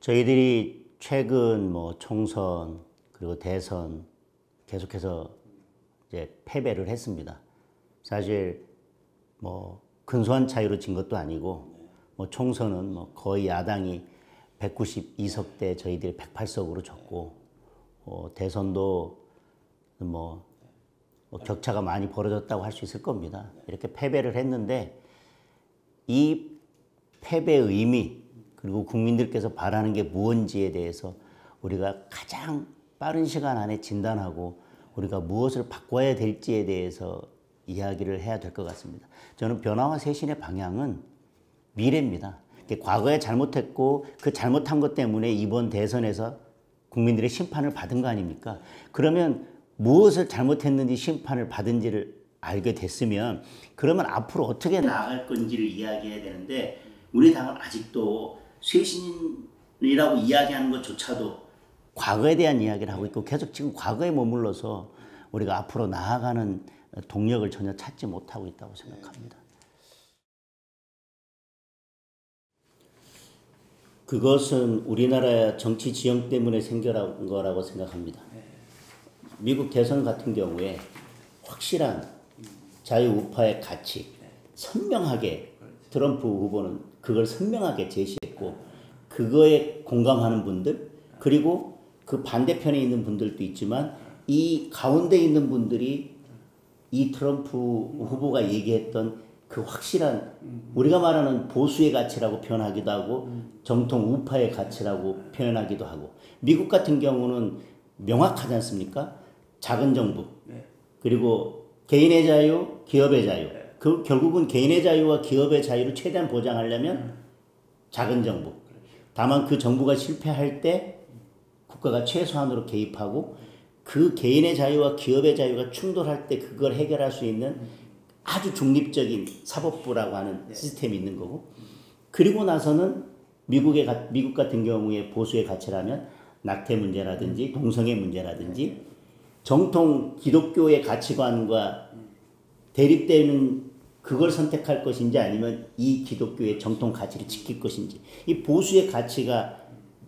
저희들이 최근 뭐 총선 그리고 대선 계속해서 이제 패배를 했습니다. 사실 뭐 근소한 차이로 진 것도 아니고 뭐 총선은 뭐 거의 야당이 192석 대 저희들이 108석으로 졌고 대선도 뭐 격차가 많이 벌어졌다고 할 수 있을 겁니다. 이렇게 패배를 했는데 이 패배의 의미 그리고 국민들께서 바라는 게 무엇인지에 대해서 우리가 가장 빠른 시간 안에 진단하고 우리가 무엇을 바꿔야 될지에 대해서 이야기를 해야 될 것 같습니다. 저는 변화와 쇄신의 방향은 미래입니다. 과거에 잘못했고 그 잘못한 것 때문에 이번 대선에서 국민들의 심판을 받은 거 아닙니까? 그러면 무엇을 잘못했는지 심판을 받은지를 알게 됐으면 그러면 앞으로 어떻게 나아갈 건지를 이야기해야 되는데 우리 당은 아직도 쇄신이라고 이야기하는 것조차도 과거에 대한 이야기를 하고 있고 계속 지금 과거에 머물러서 우리가 앞으로 나아가는 동력을 전혀 찾지 못하고 있다고 생각합니다. 그것은 우리나라 정치 지형 때문에 생겨난 거라고 생각합니다. 미국 대선 같은 경우에 확실한 자유우파의 가치, 선명하게 트럼프 후보는 그걸 선명하게 제시했고 그거에 공감하는 분들 그리고 그 반대편에 있는 분들도 있지만 이 가운데 있는 분들이 이 트럼프 후보가 얘기했던 그 확실한 우리가 말하는 보수의 가치라고 표현하기도 하고 정통 우파의 가치라고 표현하기도 하고 미국 같은 경우는 명확하지 않습니까? 작은 정부 그리고 개인의 자유, 기업의 자유 그 결국은 개인의 자유와 기업의 자유를 최대한 보장하려면 작은 정부 다만 그 정부가 실패할 때 국가가 최소한으로 개입하고 그 개인의 자유와 기업의 자유가 충돌할 때 그걸 해결할 수 있는 아주 중립적인 사법부라고 하는 시스템이 있는 거고 그리고 나서는 미국 같은 경우에 보수의 가치라면 낙태 문제라든지 동성애 문제라든지 정통 기독교의 가치관과 대립되는 그걸 선택할 것인지 아니면 이 기독교의 정통 가치를 지킬 것인지 이 보수의 가치가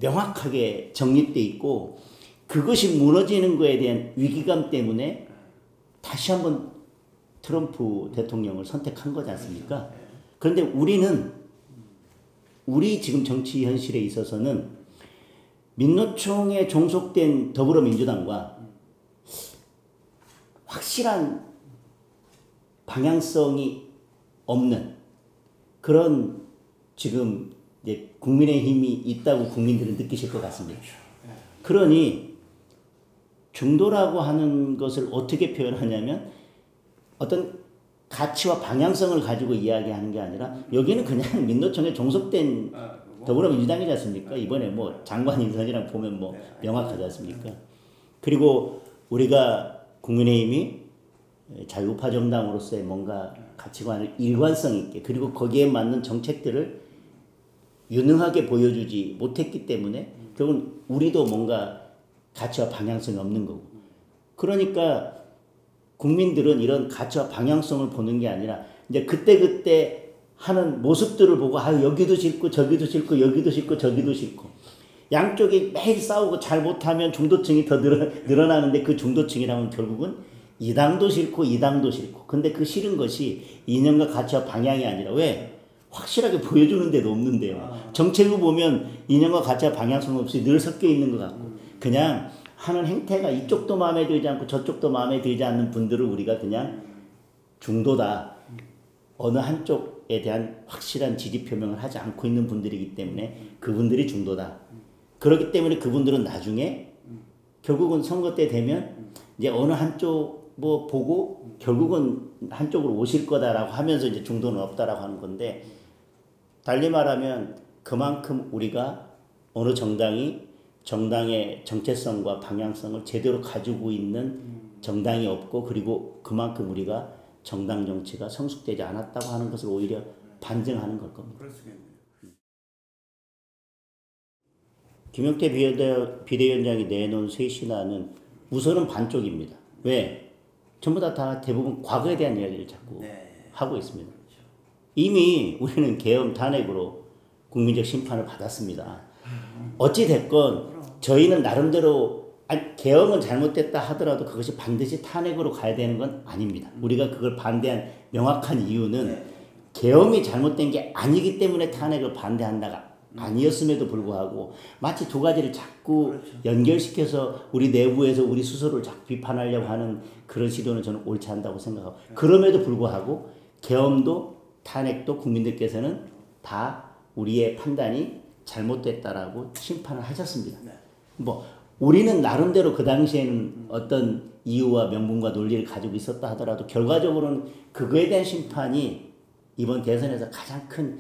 명확하게 정립돼 있고 그것이 무너지는 것에 대한 위기감 때문에 다시 한번 트럼프 대통령을 선택한 거지 않습니까? 그런데 우리 지금 정치 현실에 있어서는 민노총에 종속된 더불어민주당과 확실한 방향성이 없는 그런 지금 이제 국민의힘이 있다고 국민들은 느끼실 것 같습니다. 그러니 중도라고 하는 것을 어떻게 표현하냐면 어떤 가치와 방향성을 가지고 이야기하는 게 아니라 여기는 그냥 민노총에 종속된 더불어민주당이지 않습니까? 이번에 뭐 장관 인선이랑 보면 뭐 명확하지 않습니까? 그리고 우리가 국민의힘이 자유우파 정당으로서의 뭔가 가치관을 일관성 있게 그리고 거기에 맞는 정책들을 유능하게 보여주지 못했기 때문에 결국은 우리도 뭔가 가치와 방향성이 없는 거고 그러니까 국민들은 이런 가치와 방향성을 보는 게 아니라 이제 그때그때 하는 모습들을 보고 여기도 싫고 저기도 싫고 여기도 싫고 저기도 싫고 양쪽이 매일 싸우고 잘 못하면 중도층이 더 늘어나는데 그 중도층이라면 결국은 이 당도 싫고 이 당도 싫고 근데 그 싫은 것이 이념과 가치와 방향이 아니라 왜? 확실하게 보여주는 데도 없는데요. 정책을 보면 이념과 가치와 방향성 없이 늘 섞여 있는 것 같고 그냥 하는 행태가 이쪽도 마음에 들지 않고 저쪽도 마음에 들지 않는 분들을 우리가 그냥 중도다. 어느 한쪽에 대한 확실한 지지 표명을 하지 않고 있는 분들이기 때문에 그분들이 중도다. 그렇기 때문에 그분들은 나중에 결국은 선거 때 되면 이제 어느 한쪽 뭐 보고 결국은 한쪽으로 오실 거다라고 하면서 이제 중도는 없다라고 하는 건데 달리 말하면 그만큼 우리가 어느 정당의 정체성과 방향성을 제대로 가지고 있는 정당이 없고 그리고 그만큼 우리가 정당 정치가 성숙되지 않았다고 하는 것을 오히려 반증하는 걸 겁니다. 김용태 비대위원장이 내놓은 쇄신안은 우선은 반쪽입니다. 왜? 전부 다 대부분 과거에 대한 이야기를 자꾸 하고 있습니다. 이미 우리는 계엄 탄핵으로 국민적 심판을 받았습니다. 어찌 됐건 저희는 나름대로 계엄은 잘못됐다 하더라도 그것이 반드시 탄핵으로 가야 되는 건 아닙니다. 우리가 그걸 반대한 명확한 이유는 계엄이 잘못된 게 아니기 때문에 탄핵을 반대한다가 아니었음에도 불구하고 마치 두 가지를 자꾸 연결시켜서 우리 내부에서 우리 스스로를 자꾸 비판하려고 하는 그런 시도는 저는 옳지 않다고 생각하고, 그럼에도 불구하고 계엄도 탄핵도 국민들께서는 다 우리의 판단이 잘못됐다라고 심판을 하셨습니다. 뭐 우리는 나름대로 그 당시에는 어떤 이유와 명분과 논리를 가지고 있었다 하더라도 결과적으로는 그거에 대한 심판이 이번 대선에서 가장 큰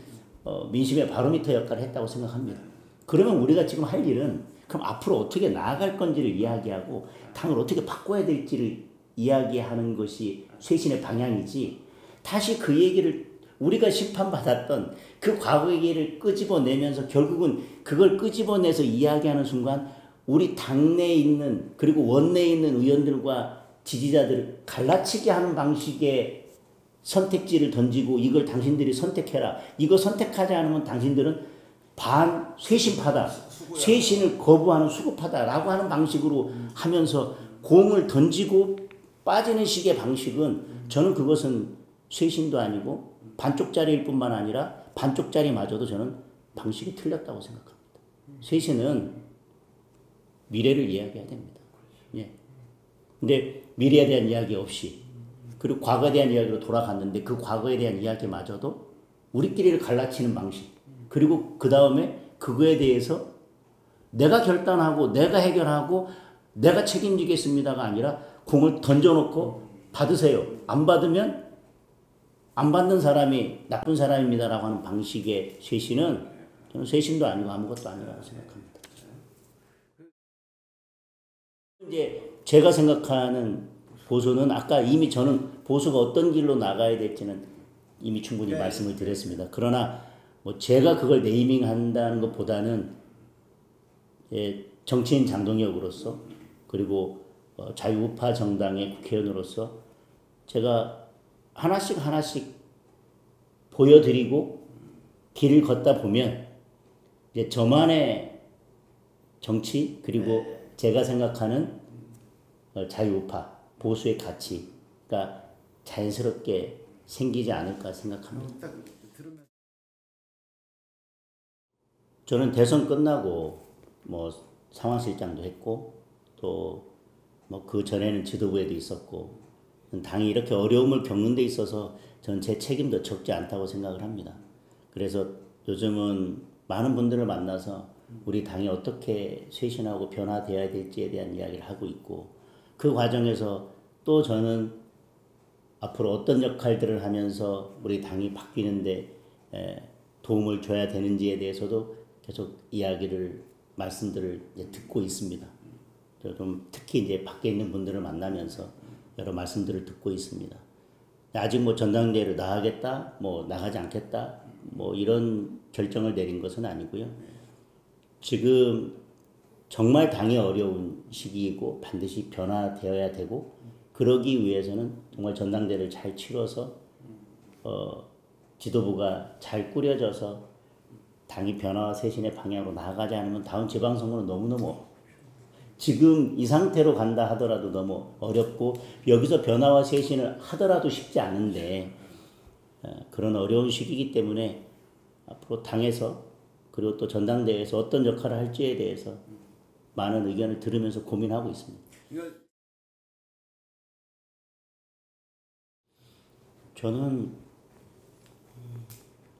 민심의 바로미터 역할을 했다고 생각합니다. 그러면 우리가 지금 할 일은 그럼 앞으로 어떻게 나아갈 건지를 이야기하고 당을 어떻게 바꿔야 될지를 이야기하는 것이 쇄신의 방향이지, 다시 그 얘기를 우리가 심판받았던 그 과거 얘기를 끄집어내면서 결국은 그걸 끄집어내서 이야기하는 순간 우리 당내에 있는 그리고 원내에 있는 의원들과 지지자들을 갈라치게 하는 방식의 선택지를 던지고 이걸 당신들이 선택해라. 이거 선택하지 않으면 당신들은 쇄신파다. 쇄신을 거부하는 수급하다라고 하는 방식으로 하면서 공을 던지고 빠지는 식의 방식은 저는 그것은 쇄신도 아니고 반쪽짜리일 뿐만 아니라 반쪽짜리마저도 저는 방식이 틀렸다고 생각합니다. 쇄신은 미래를 이야기해야 됩니다. 예. 근데 미래에 대한 이야기 없이 그리고 과거에 대한 이야기로 돌아갔는데 그 과거에 대한 이야기마저도 우리끼리를 갈라치는 방식, 그리고 그 다음에 그거에 대해서 내가 결단하고 내가 해결하고 내가 책임지겠습니다가 아니라 공을 던져놓고 받으세요. 안 받으면 안 받는 사람이 나쁜 사람입니다라고 하는 방식의 쇄신은 저는 쇄신도 아니고 아무것도 아니라고 생각합니다. 이제 제가 생각하는 보수는 아까 이미 저는 보수가 어떤 길로 나가야 될지는 이미 충분히 말씀을 드렸습니다. 그러나 뭐 제가 그걸 네이밍한다는 것보다는 정치인 장동혁으로서 그리고 자유우파 정당의 국회의원으로서 제가 하나씩 보여드리고 길을 걷다 보면 이제 저만의 정치 그리고 제가 생각하는 자유우파 보수의 가치가 자연스럽게 생기지 않을까 생각합니다. 저는 대선 끝나고 뭐 상황실장도 했고 또 뭐 그 전에는 지도부에도 있었고 당이 이렇게 어려움을 겪는 데 있어서 저는 제 책임도 적지 않다고 생각을 합니다. 그래서 요즘은 많은 분들을 만나서 우리 당이 어떻게 쇄신하고 변화되어야 될지에 대한 이야기를 하고 있고, 그 과정에서 또 저는 앞으로 어떤 역할들을 하면서 우리 당이 바뀌는데 도움을 줘야 되는지에 대해서도 계속 말씀들을 이제 듣고 있습니다. 좀 특히 이제 밖에 있는 분들을 만나면서 여러 말씀들을 듣고 있습니다. 아직 뭐 전당대회를 나가겠다, 뭐 나가지 않겠다, 뭐 이런 결정을 내린 것은 아니고요. 지금 정말 당이 어려운 시기이고 반드시 변화되어야 되고, 그러기 위해서는 정말 전당대회를 잘 치러서 지도부가 잘 꾸려져서 당이 변화와 쇄신의 방향으로 나아가지 않으면 다음 지방선거는 너무너무 지금 이 상태로 간다 하더라도 너무 어렵고, 여기서 변화와 쇄신을 하더라도 쉽지 않은데 그런 어려운 시기이기 때문에 앞으로 당에서 그리고 또 전당대회에서 어떤 역할을 할지에 대해서 많은 의견을 들으면서 고민하고 있습니다. 저는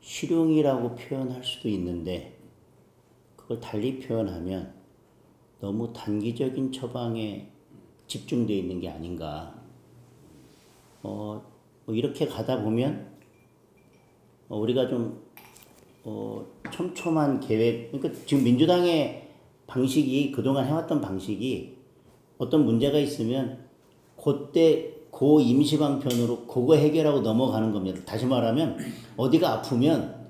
실용이라고 표현할 수도 있는데 그걸 달리 표현하면 너무 단기적인 처방에 집중되어 있는 게 아닌가. 뭐 이렇게 가다 보면 우리가 좀 촘촘한 계획, 그러니까 지금 민주당의 방식이 그동안 해왔던 방식이 어떤 문제가 있으면 그때 그 임시방편으로 그거 해결하고 넘어가는 겁니다. 다시 말하면 어디가 아프면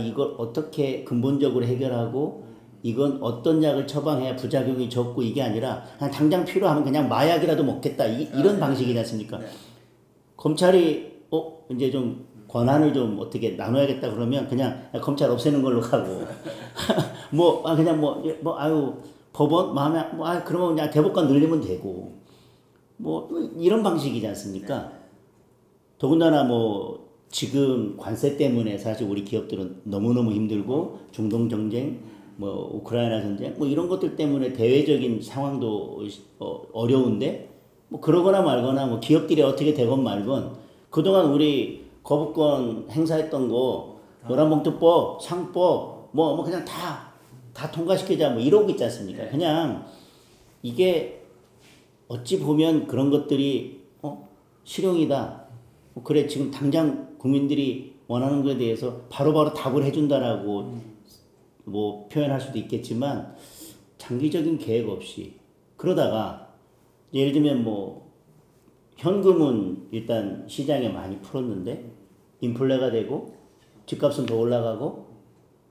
이걸 어떻게 근본적으로 해결하고 이건 어떤 약을 처방해야 부작용이 적고 이게 아니라 그냥 당장 필요하면 그냥 마약이라도 먹겠다 이런 방식이지 않습니까? 검찰이 이제 좀 권한을 좀 어떻게 나눠야겠다 그러면 그냥 검찰 없애는 걸로 가고 그냥 아유 법원 마음에 그러면 그냥 대법관 늘리면 되고 이런 방식이지 않습니까? 더군다나 지금 관세 때문에 사실 우리 기업들은 너무너무 힘들고 중동 경쟁, 우크라이나 전쟁, 이런 것들 때문에 대외적인 상황도 어려운데 그러거나 말거나 기업들이 어떻게 되건 말건 그동안 우리 거부권 행사했던 거 노란봉투법, 상법 그냥 다 통과시키자 이러고 있지 않습니까? 그냥 이게 어찌 보면 그런 것들이 실용이다. 그래 지금 당장 국민들이 원하는 것에 대해서 바로바로 답을 해준다라고 표현할 수도 있겠지만 장기적인 계획 없이 그러다가 예를 들면 현금은 일단 시장에 많이 풀었는데 인플레가 되고 집값은 더 올라가고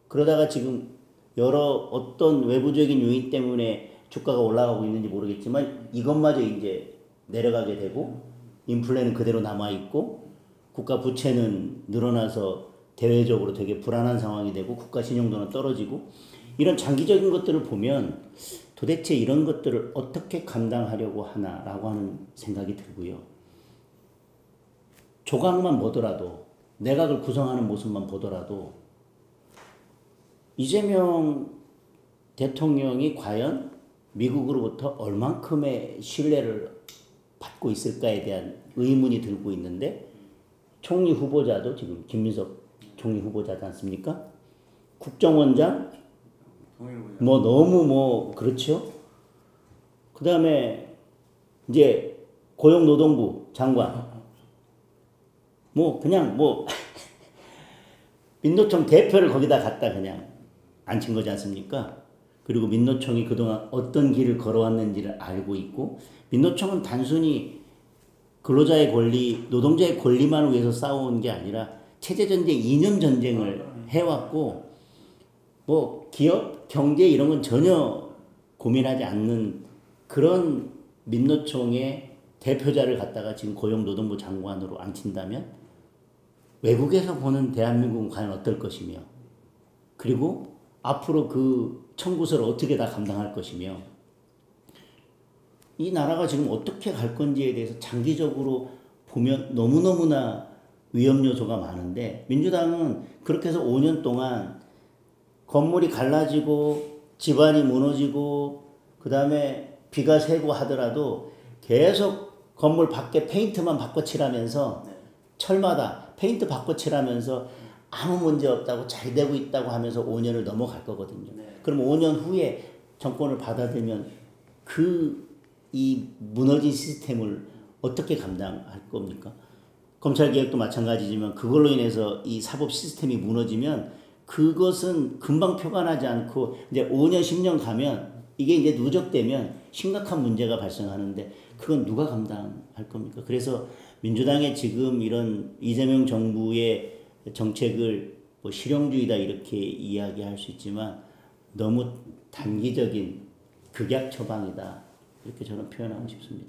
그러다가 지금 여러 어떤 외부적인 요인 때문에 주가가 올라가고 있는지 모르겠지만 이것마저 이제 내려가게 되고 인플레는 그대로 남아있고 국가 부채는 늘어나서 대외적으로 되게 불안한 상황이 되고 국가 신용도는 떨어지고 이런 장기적인 것들을 보면 도대체 이런 것들을 어떻게 감당하려고 하나라고 하는 생각이 들고요. 조각만 보더라도 내각을 구성하는 모습만 보더라도 이재명 대통령이 과연 미국으로부터 얼만큼의 신뢰를 받고 있을까에 대한 의문이 들고 있는데 총리 후보자도 지금 김민석 총리 후보자지 않습니까? 국정원장 너무 그렇죠. 그 다음에 이제 고용노동부 장관 그냥 민노총 대표를 거기다 갖다 그냥 앉힌 거지 않습니까? 그리고 민노총이 그동안 어떤 길을 걸어왔는지를 알고 있고 민노총은 단순히 근로자의 권리, 노동자의 권리만을 위해서 싸워온 게 아니라 체제전쟁, 이념 전쟁을 해왔고 기업, 경제 이런 건 전혀 고민하지 않는 그런 민노총의 대표자를 갖다가 지금 고용노동부 장관으로 앉힌다면 외국에서 보는 대한민국은 과연 어떨 것이며 그리고 앞으로 그 청구서를 어떻게 다 감당할 것이며 이 나라가 지금 어떻게 갈 건지에 대해서 장기적으로 보면 너무너무나 위험 요소가 많은데 민주당은 그렇게 해서 5년 동안 건물이 갈라지고 집안이 무너지고 그 다음에 비가 새고 하더라도 계속 건물 밖에 페인트만 바꿔칠하면서 철마다 페인트 바꿔칠하면서 아무 문제 없다고 잘 되고 있다고 하면서 5년을 넘어갈 거거든요. 그럼 5년 후에 정권을 받아들면 이 무너진 시스템을 어떻게 감당할 겁니까? 검찰개혁도 마찬가지지만 그걸로 인해서 이 사법 시스템이 무너지면 그것은 금방 표관하지 않고 이제 5년, 10년 가면 이게 이제 누적되면 심각한 문제가 발생하는데 그건 누가 감당할 겁니까? 그래서 민주당의 지금 이런 이재명 정부의 정책을 실용주의다 이렇게 이야기할 수 있지만 너무 단기적인 극약 처방이다 이렇게 저는 표현하고 싶습니다.